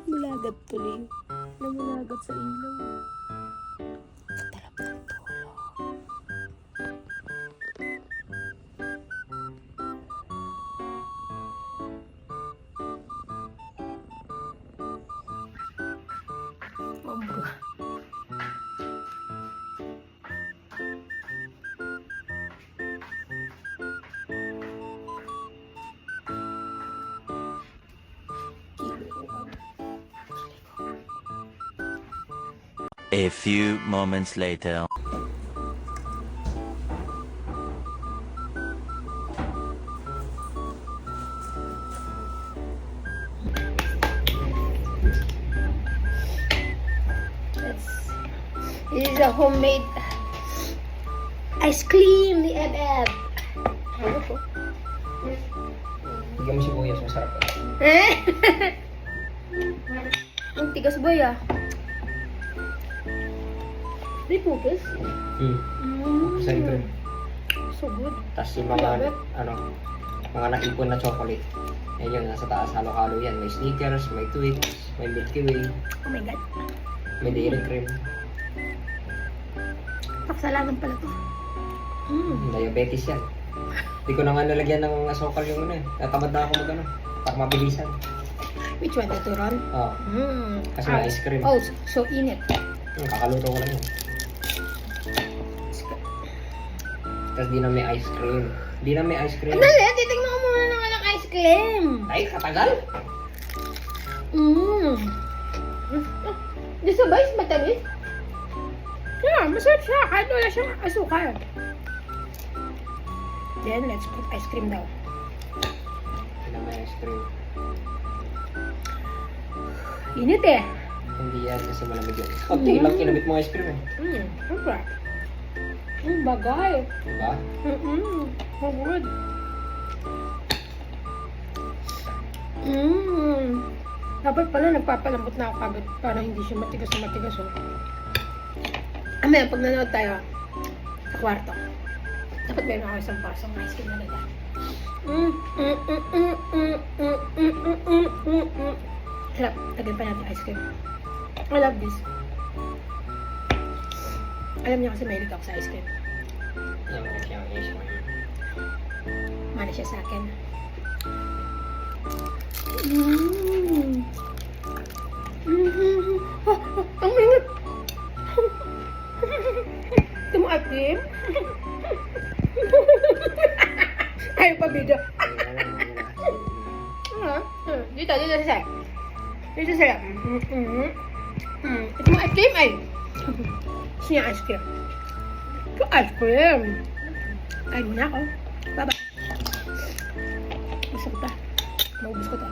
Mulagat tuloy. Namulagat sa ilaw. Talap ng tulo. Mambra. A few moments later. This is a homemade ice cream ni Ed. Bigyan mo sibuyas, masarap ka. Ang tigas boy ah. May cookies? Same cream. So good. Tapos yung mga, mga naipon na chocolate. Yan yun, nasa taas, halo-halo yan. May Snickers, may Twix, may Milky Way, Oh my god. may Dairy Cream. Paksalanan pala to. Diabetes yan. Hindi ko na nga nalagyan ng asukal yung natamad na ako mag para mabilisan. Which one? Ito Ron? Oo. Kasi may ice cream. Oh, so init. Kakaluto ko lang yun. Tapos di na may ice cream. Di na may ice cream. Dali, titignan ko muna ng anak ice cream. Ay, katagal! Di sa ba is matamis? Yeah, masarap siya. Kahit wala siyang asukal. Then, let's put ice cream daw. Di na may ice cream. Init eh. Hindi yan kasi malamig yun. Okay, lang kinabit mo ice cream eh. Super. Bagay. Diba? So good. Dapat pala nagpapalambot na ako kagad para hindi siya matigas na matigas. Oh. Amaya, pag nanood tayo sa kwarto, dapat meron ako isang pasang ice cream na nila. Sarap. Lagyan pa natin ice cream. I love this. Alam niyo kasi mahilig ako sa ice cream. Yan mo siyang ice cream. Mana siya sa akin. Ang ingat! Ito mo ice cream? Ayaw pa video. Dito sa sir. Dito sa sir. Ito mo ice cream ay. Siya ice cream. Ito ice cream. Kain muna ako. Bye-bye. Masarap pa. Maubos ko to.